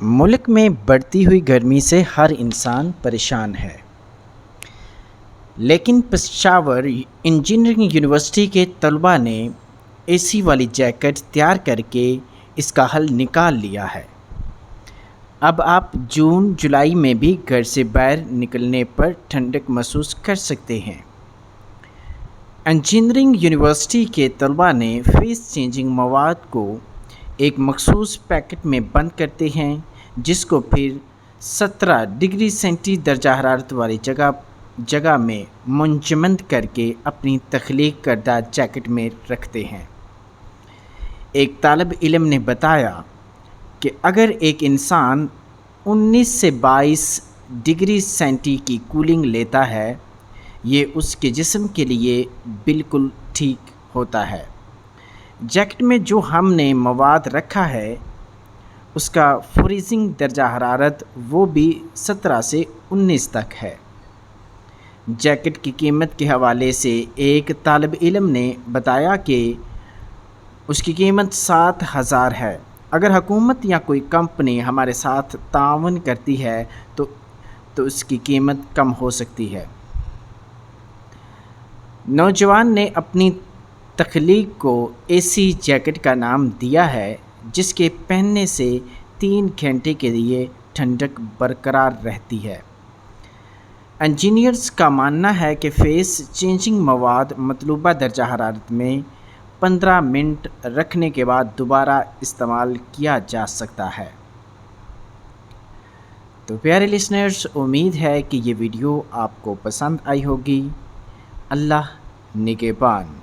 ملک میں بڑھتی ہوئی گرمی سے ہر انسان پریشان ہے، لیکن پشاور انجینئرنگ یونیورسٹی کے طلباء نے اے سی والی جیکٹ تیار کر کے اس کا حل نکال لیا ہے۔ اب آپ جون جولائی میں بھی گھر سے باہر نکلنے پر ٹھنڈک محسوس کر سکتے ہیں۔ انجینئرنگ یونیورسٹی کے طلباء نے فیس چینجنگ مواد کو ایک مخصوص پیکٹ میں بند کرتے ہیں، جس کو پھر 17 ڈگری سینٹی درجہ حرارت والی جگہ میں منجمد کر کے اپنی تخلیق کردہ جیکٹ میں رکھتے ہیں۔ ایک طالب علم نے بتایا کہ اگر ایک انسان 19 سے 22 ڈگری سینٹی کی کولنگ لیتا ہے، یہ اس کے جسم کے لیے بالکل ٹھیک ہوتا ہے۔ جیکٹ میں جو ہم نے مواد رکھا ہے اس کا فریزنگ درجہ حرارت وہ بھی 17 سے 19 تک ہے۔ جیکٹ کی قیمت کے حوالے سے ایک طالب علم نے بتایا کہ اس کی قیمت 7,000 ہے۔ اگر حکومت یا کوئی کمپنی ہمارے ساتھ تعاون کرتی ہے تو اس کی قیمت کم ہو سکتی ہے۔ نوجوان نے اپنی تخلیق کو اے سی جیکٹ کا نام دیا ہے، جس کے پہننے سے 3 گھنٹے کے لیے ٹھنڈک برقرار رہتی ہے۔ انجینئرز کا ماننا ہے کہ فیس چینجنگ مواد مطلوبہ درجہ حرارت میں 15 منٹ رکھنے کے بعد دوبارہ استعمال کیا جا سکتا ہے۔ تو پیارے لسنرز، امید ہے کہ یہ ویڈیو آپ کو پسند آئی ہوگی۔ اللہ نگہبان۔